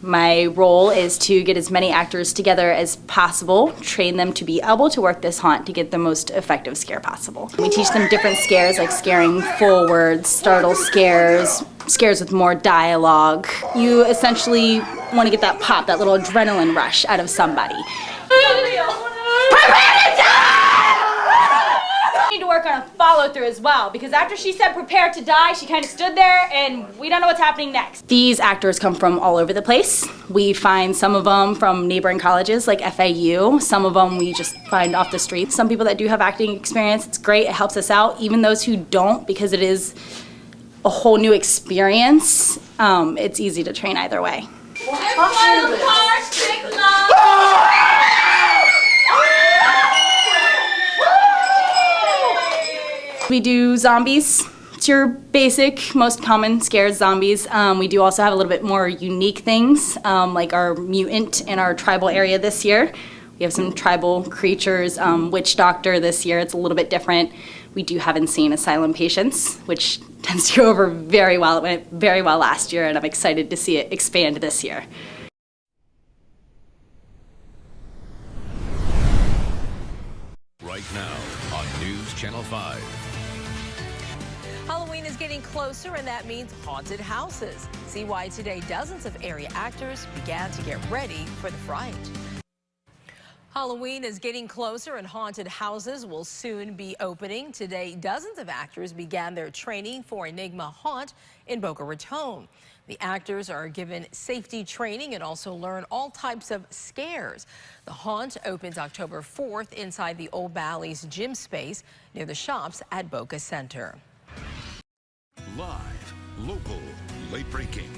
My role is to get as many actors together as possible, train them to be able to work this haunt to get the most effective scare possible. We teach them different scares like scaring forwards, startle scares, scares with more dialogue. You essentially want to get that pop, that little adrenaline rush out of somebody. Need to work on a follow through as well, because after she said prepare to die, she kind of stood there and we don't know what's happening next. These actors come from all over the place. We find some of them from neighboring colleges like FAU, some of them we just find off the street. Some people that do have acting experience, it's great, it helps us out. Even those who don't, because it is a whole new experience, it's easy to train either way. We do zombies. It's your basic, most common scares, zombies. We do also have a little bit more unique things, like our mutant in our tribal area this year. We have some tribal creatures, witch doctor this year. It's a little bit different. We do have insane asylum patients, which tends to go over very well. It went very well last year, and I'm excited to see it expand this year. Right now on News Channel 5. Halloween is getting closer, and that means haunted houses. See why today dozens of area actors began to get ready for the fright. Halloween is getting closer, and haunted houses will soon be opening. Today, dozens of actors began their training for Enigma Haunt in Boca Raton. The actors are given safety training and also learn all types of scares. The haunt opens October 4th inside the Old Bally's gym space near the shops at Boca Center. Live, local, late breaking.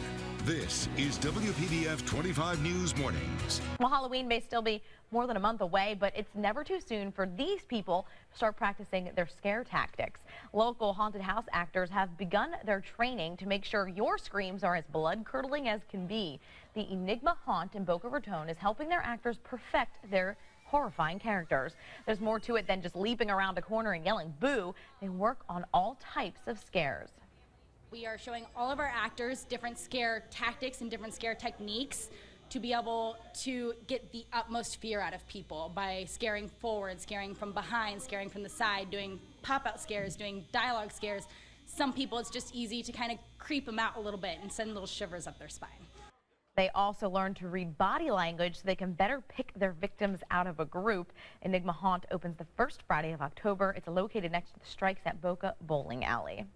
This is WPBF 25 News Mornings. Well, Halloween may still be more than a month away, but it's never too soon for these people to start practicing their scare tactics. Local haunted house actors have begun their training to make sure your screams are as blood-curdling as can be. The Enigma Haunt in Boca Raton is helping their actors perfect their horrifying characters. There's more to it than just leaping around a corner and yelling boo. They work on all types of scares. We are showing all of our actors different scare tactics and different scare techniques to be able to get the utmost fear out of people by scaring forward, scaring from behind, scaring from the side, doing pop-out scares, doing dialogue scares. Some people, it's just easy to kind of creep them out a little bit and send little shivers up their spine. They also learn to read body language so they can better pick their victims out of a group. Enigma Haunt opens the first Friday of October. It's located next to the Strikes at Boca Bowling Alley.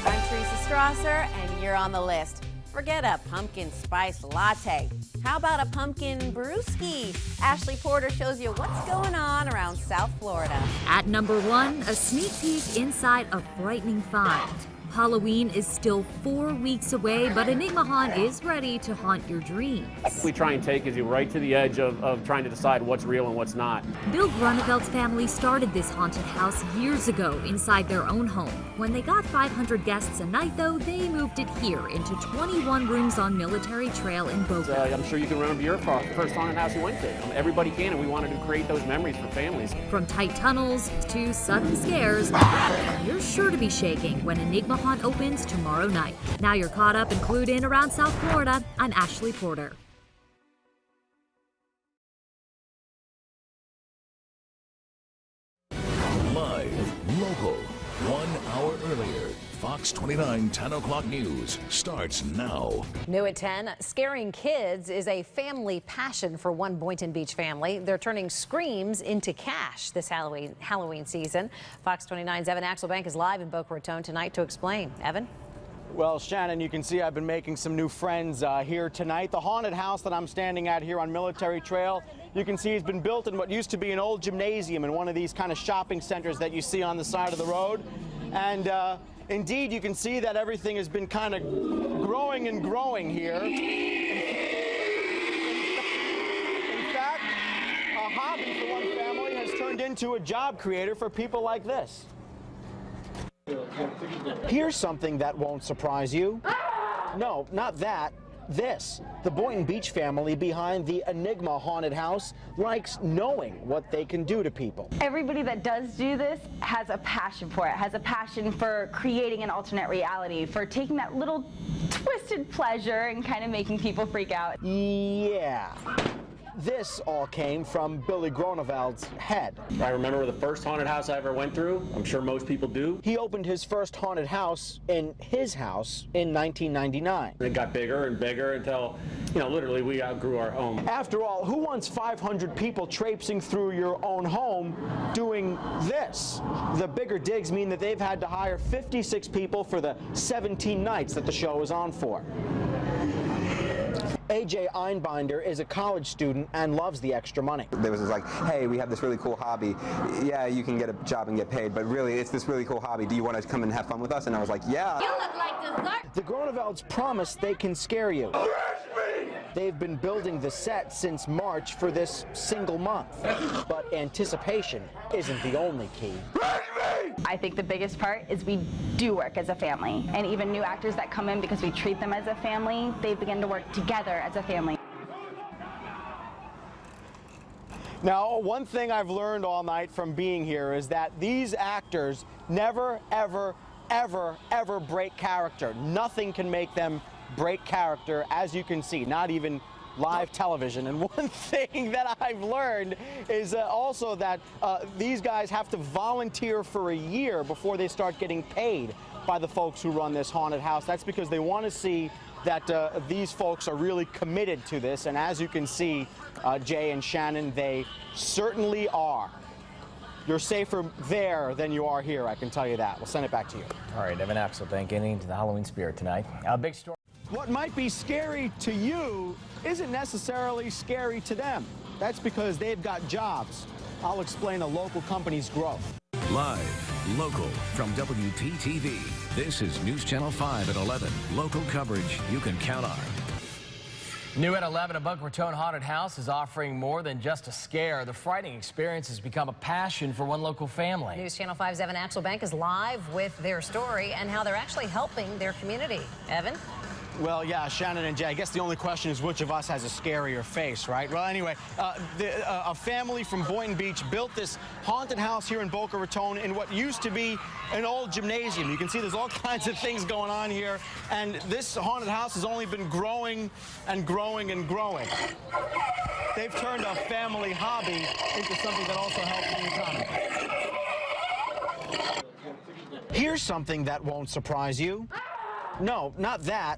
I'm Teresa Strasser, and you're on the list. Forget a pumpkin spice latte. How about a pumpkin brewski? Ashley Porter shows you what's going on around South Florida. At number 1, a sneak peek inside a frightening find. Halloween is still 4 weeks away, but Enigma Haunt is ready to haunt your dreams. We try and take you right to the edge of trying to decide what's real and what's not. Bill Gruneveld's family started this haunted house years ago inside their own home. When they got 500 guests a night, though, they moved it here into 21 rooms on Military Trail in Boca. I'm sure you can remember your first haunted house you went to. Everybody can, and we wanted to create those memories for families. From tight tunnels to sudden scares, you're sure to be shaking when Enigma Haunt opens tomorrow night. Now you're caught up and clued in around South Florida. I'm Ashley Porter. Live, local, 1 hour earlier. Fox 29 10 o'clock news starts now. New at 10, scaring kids is a family passion for one Boynton Beach family. They're turning screams into cash this Halloween season. Fox 29's Evan Axelbank is live in Boca Raton tonight to explain. Evan? Well, Shannon, you can see I've been making some new friends here tonight. The haunted house that I'm standing at here on Military Trail, you can see has been built in what used to be an old gymnasium in one of these kind of shopping centers that you see on the side of the road. And indeed, you can see that everything has been kind of growing and growing here. In fact, a hobby for one family has turned into a job creator for people like this. Here's something that won't surprise you. No, not that. this. The Boynton Beach family behind the Enigma haunted house likes knowing what they can do to people. Everybody that does do this has a passion for it, has a passion for creating an alternate reality, for taking that little twisted pleasure and kind of making people freak out. Yeah. This all came from Billy Groeneveld's head. I remember the first haunted house I ever went through. I'm sure most people do. He opened his first haunted house in his house in 1999. It got bigger and bigger until, literally we outgrew our home. After all, who wants 500 people traipsing through your own home doing this? The bigger digs mean that they've had to hire 56 people for the 17 nights that the show is on for. AJ Einbinder is a college student and loves the extra money. There was this like, hey, we have this really cool hobby. Yeah, you can get a job and get paid, but really it's this really cool hobby. Do you want to come and have fun with us? And I was like, yeah. You look like dessert. The Groenevelds promise they can scare you. They've been building the set since March for this single month. But anticipation isn't the only key. I think the biggest part is we do work as a family, and even new actors that come in because we treat them as a family, they begin to work together as a family. Now, one thing I've learned all night from being here is that these actors never, ever, ever, ever break character. Nothing can make them break character, as you can see, not even live television. And one thing that I've learned is also that these guys have to volunteer for a year before they start getting paid by the folks who run this haunted house. That's because they want to see that these folks are really committed to this. And as you can see, Jay and Shannon, they certainly are. You're safer there than you are here, I can tell you that. We'll send it back to you. All right, Evan Axelbank getting into the Halloween spirit tonight. A big story. What might be scary to you isn't necessarily scary to them. That's because they've got jobs. I'll explain a local company's growth. Live, local, from WPTV. This is News Channel 5 at 11. Local coverage you can count on. New at 11, a Boca Raton haunted house is offering more than just a scare. The frightening experience has become a passion for one local family. News Channel 5's Evan Axelbank is live with their story and how they're actually helping their community. Evan? Well, yeah, Shannon and Jay, I guess the only question is which of us has a scarier face, right? Well, anyway, a family from Boynton Beach built this haunted house here in Boca Raton in what used to be an old gymnasium. You can see there's all kinds of things going on here, and this haunted house has only been growing and growing and growing. They've turned a family hobby into something that also helps the economy. Here's something that won't surprise you. No, not that.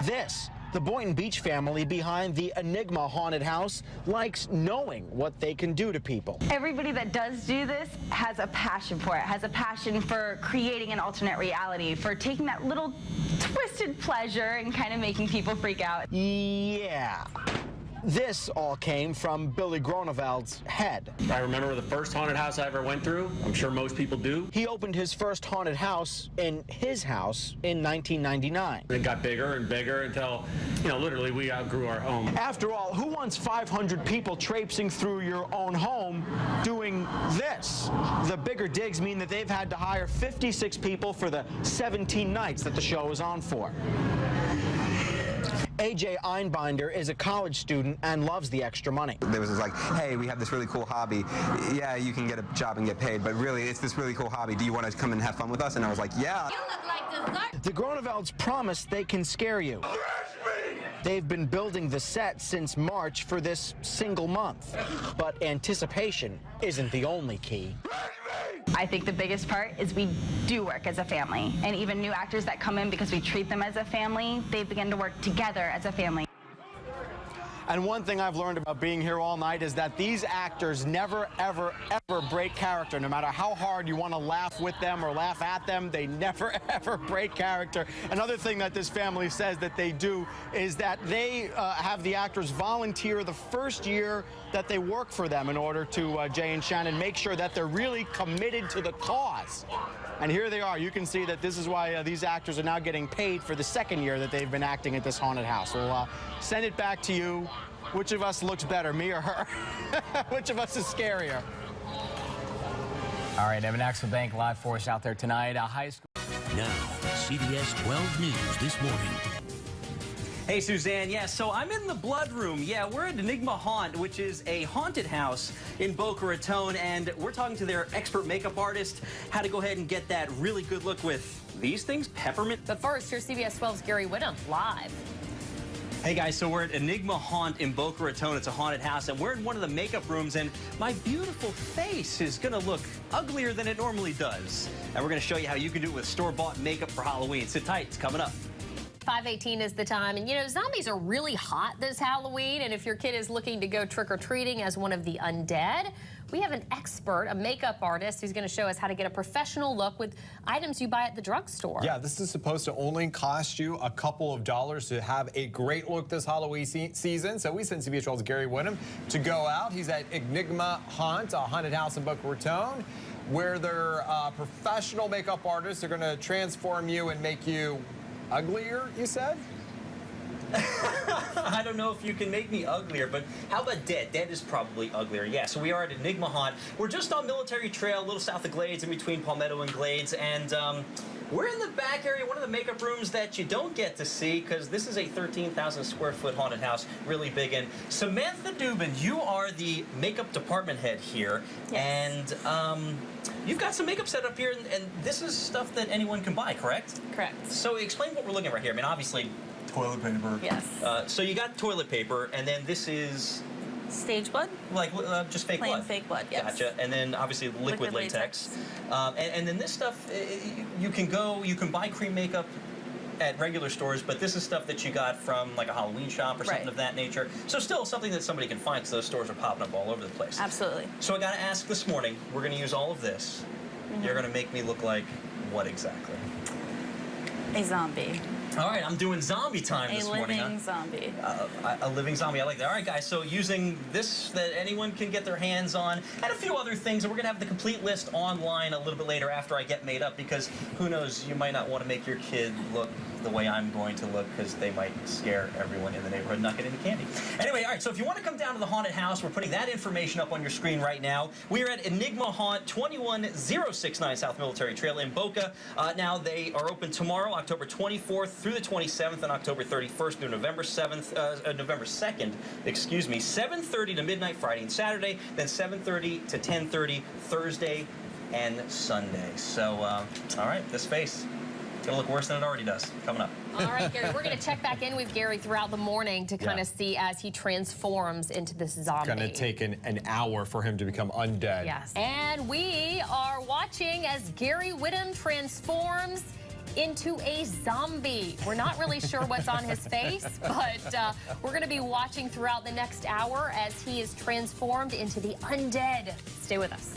This. The Boynton Beach family behind the Enigma haunted house likes knowing what they can do to people. Everybody that does do this has a passion for it, has a passion for creating an alternate reality, for taking that little twisted pleasure and kind of making people freak out. Yeah. This all came from Billy Groeneveld's head. I remember the first haunted house I ever went through. I'm sure most people do. He opened his first haunted house in his house in 1999. It got bigger and bigger until, literally we outgrew our home. After all, who wants 500 people traipsing through your own home doing this? The bigger digs mean that they've had to hire 56 people for the 17 nights that the show is on for. AJ Einbinder is a college student and loves the extra money. There was this like, hey, we have this really cool hobby. Yeah, you can get a job and get paid, but really it's this really cool hobby. Do you want to come and have fun with us? And I was like, yeah. You look like dessert. The Groenevelds promise they can scare you. They've been building the set since March for this single month. But anticipation isn't the only key. I think the biggest part is we do work as a family, and even new actors that come in because we treat them as a family, they begin to work together as a family. And one thing I've learned about being here all night is that these actors never, ever, ever break character. No matter how hard you want to laugh with them or laugh at them, they never, ever break character. Another thing that this family says that they do is that they have the actors volunteer the first year that they work for them in order to, Jay and Shannon, make sure that they're really committed to the cause. And here they are. You can see that this is why these actors are now getting paid for the second year that they've been acting at this haunted house. We'll send it back to you. Which of us looks better, me or her? Which of us is scarier? All right, Evan Axelbank live for us out there tonight. High school. Now, CBS 12 News this morning. Hey, Suzanne. Yeah, so I'm in the Blood Room. Yeah, we're at Enigma Haunt, which is a haunted house in Boca Raton, and we're talking to their expert makeup artist how to go ahead and get that really good look with these things, peppermint. But first, here's CBS 12's Gary Whittam live. Hey guys, so we're at Enigma Haunt in Boca Raton. It's a haunted house, and we're in one of the makeup rooms, and my beautiful face is gonna look uglier than it normally does. And we're gonna show you how you can do it with store-bought makeup for Halloween. Sit tight, it's coming up. 5:18 is the time, and you know, zombies are really hot this Halloween, and if your kid is looking to go trick-or-treating as one of the undead, we have an expert, a makeup artist, who's going to show us how to get a professional look with items you buy at the drugstore. Yeah, this is supposed to only cost you a couple of dollars to have a great look this Halloween season. So we sent CBS 12's Gary Whittam to go out. He's at Enigma Haunt, a haunted house in Boca Raton, where their professional makeup artists are going to transform you and make you uglier, you said? I don't know if you can make me uglier, but how about dead? Dead is probably uglier. Yeah, so we are at Enigma Haunt. We're just on Military Trail, a little south of Glades, in between Palmetto and Glades, and we're in the back area, one of the makeup rooms that you don't get to see, because this is a 13,000 square foot haunted house, really big. And Samantha Dubin, you are the makeup department head here, yes. And you've got some makeup set up here, and this is stuff that anyone can buy, correct? Correct. So explain what we're looking at right here. I mean, obviously, toilet paper. Yes. So you got toilet paper, and then this is Stage blood? like just fake Plain blood. fake blood, yes. Gotcha. And then obviously liquid latex. And then this stuff, you can buy cream makeup at regular stores, but this is stuff that you got from like a Halloween shop or something of that nature. So still something that somebody can find, because those stores are popping up all over the place. Absolutely. So I got to ask this morning, we're going to use all of this. You're going to make me look like what exactly? A zombie. All right, I'm doing zombie time this morning. A living zombie. A living zombie, I like that. All right, guys, so using this that anyone can get their hands on, and a few other things, and we're going to have the complete list online a little bit later after I get made up, because who knows, you might not want to make your kid look the way I'm going to look, because they might scare everyone in the neighborhood and not get any candy. Anyway, all right, so if you want to come down to the haunted house, we're putting that information up on your screen right now. We are at Enigma Haunt, 21069 South Military Trail in Boca. Now, they are open tomorrow, October 24th through the 27th, and October 31st through November 2nd, excuse me, 7:30 to midnight Friday and Saturday, then 7:30 to 10:30 Thursday and Sunday. So, all right, this face. It's going to look worse than it already does. Coming up. All right, Gary, we're going to check back in with Gary throughout the morning to kind of see as he transforms into this zombie. It's going to take an hour for him to become undead. Yes. And we are watching as Gary Whittam transforms into a zombie. We're not really sure what's on his face, but we're going to be watching throughout the next hour as he is transformed into the undead. Stay with us.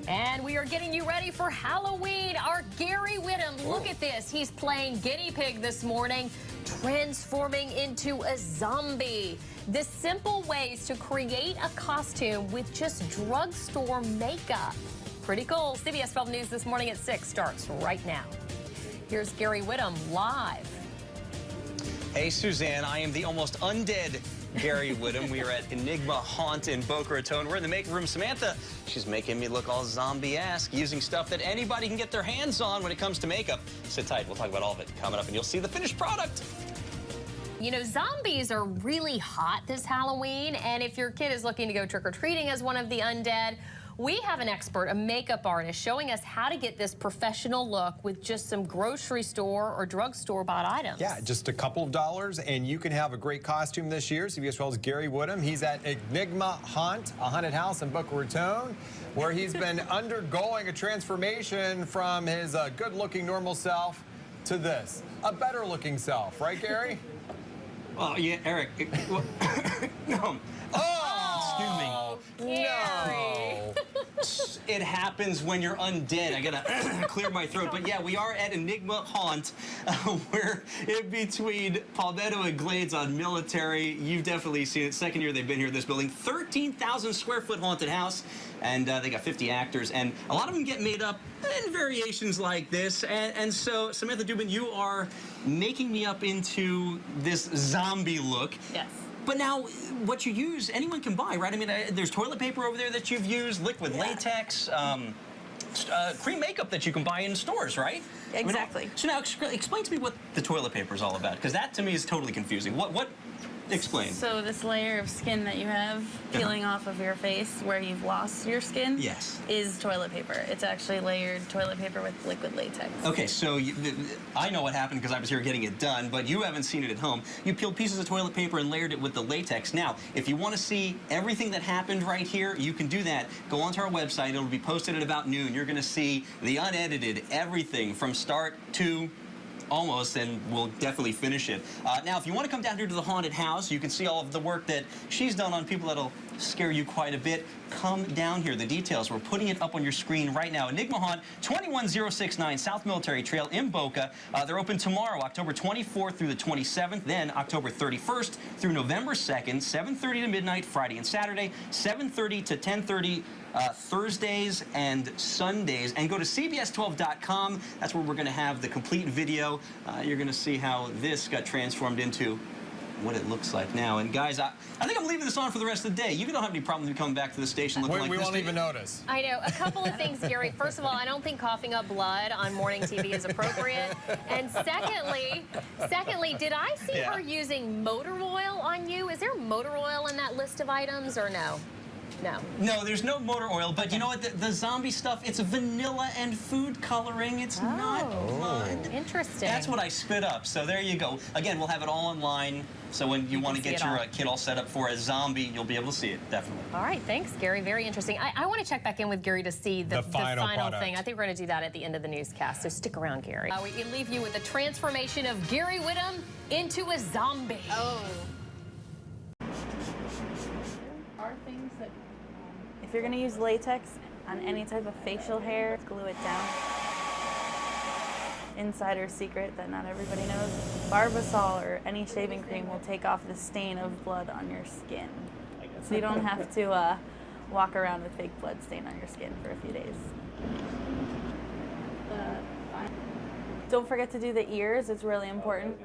And we are getting you ready for Halloween. Our Gary Whittam, look at this. He's playing guinea pig this morning, transforming into a zombie. The simple ways to create a costume with just drugstore makeup. Pretty cool. CBS 12 News This Morning at 6 starts right now. Here's Gary Whittam live. Hey, Suzanne, I am the almost undead Gary Whittam. We are at Enigma Haunt in Boca Raton. We're in the makeup room. Samantha, she's making me look all zombie-esque, using stuff that anybody can get their hands on when it comes to makeup. Sit tight. We'll talk about all of it coming up, and you'll see the finished product. You know, zombies are really hot this Halloween, and if your kid is looking to go trick-or-treating as one of the undead, we have an expert, a makeup artist, showing us how to get this professional look with just some grocery store or drugstore bought items. Yeah, just a couple of dollars, and you can have a great costume this year. CBS 12's Gary Whittam. He's at Enigma Haunt, a haunted house in Boca Raton, where he's been undergoing a transformation from his good-looking normal self to this, a better-looking self. Right, Gary? Oh, yeah, Eric. No. Oh, excuse me. Gary. It happens when you're undead. I gotta clear my throat. But yeah, we are at Enigma Haunt. We're in between Palmetto and Glades on Military. You've definitely seen it. Second year they've been here in this building. 13,000 square foot haunted house. And they got 50 actors. And a lot of them get made up in variations like this. And so, Samantha Dubin, you are making me up into this zombie look. Yes. But now, what you use, anyone can buy, right? I mean, there's toilet paper over there that you've used, liquid latex. cream makeup that you can buy in stores, right? Exactly. I mean, so now explain to me what the toilet paper is all about, because that to me is totally confusing. What? Explain. So this layer of skin that you have peeling off of your face where you've lost your skin is toilet paper. It's actually layered toilet paper with liquid latex. Okay, so I know what happened because I was here getting it done, but you haven't seen it at home. You peeled pieces of toilet paper and layered it with the latex. Now, if you want to see everything that happened right here, you can do that. Go onto our website. It'll be posted at about noon. You're going to see the unedited everything from start to almost, and we'll definitely finish it. Now, if you want to come down here to the haunted house, you can see all of the work that she's done on people that'll scare you quite a bit. Come down here. The details, we're putting it up on your screen right now. Enigma Haunt, 21069 South Military Trail in Boca. They're open tomorrow, October 24th through the 27th, then October 31st through November 2nd, 7:30 to midnight, Friday and Saturday, 7:30 to 10:30 Thursdays and Sundays. And go to CBS12.com. That's where we're going to have the complete video. You're going to see how this got transformed into what it looks like now. And guys, I think I'm leaving this on for the rest of the day. You don't have any problem with me coming back to the station looking like this. We won't even notice. I know. A couple of things, Gary. First of all, I don't think coughing up blood on morning TV is appropriate. And secondly, did I see her using motor oil on you? Is there motor oil in that list of items or no? No. No, there's no motor oil, but you know what? The zombie stuff, it's vanilla and food coloring. It's not blood. Interesting. That's what I spit up. So there you go. Again, we'll have it all online. So when you want to get your kid all set up for a zombie, you'll be able to see it, definitely. All right, thanks, Gary. Very interesting. I want to check back in with Gary to see the final thing. I think we're going to do that at the end of the newscast, so stick around, Gary. We leave you with the transformation of Gary Whittam into a zombie. Oh. Are things that, if you're going to use latex on any type of facial hair, glue it down. Insider secret that not everybody knows, Barbasol or any shaving cream will take off the stain of blood on your skin. So you don't have to walk around with fake blood stain on your skin for a few days. Don't forget to do the ears, it's really important.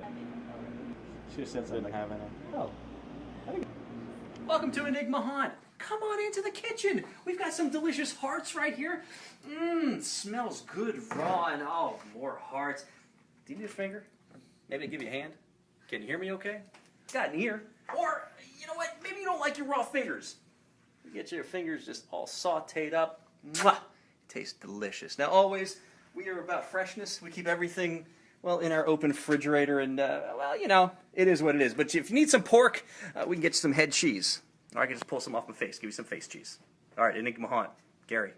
She just said something having it. Oh. Welcome to Enigma Haunt. Come on into the kitchen. We've got some delicious hearts right here. Smells good raw, and oh, more hearts. Do you need a finger? Maybe I give you a hand? Can you hear me okay? Got an ear. Or, you know what, maybe you don't like your raw fingers. You get your fingers just all sauteed up. Mwah! It tastes delicious. Now, always, we are about freshness. We keep everything, well, in our open refrigerator, and, well, you know, it is what it is. But if you need some pork, we can get you some head cheese. Or I can just pull some off my face, give you some face cheese. All right, Enigma Haunt, Gary.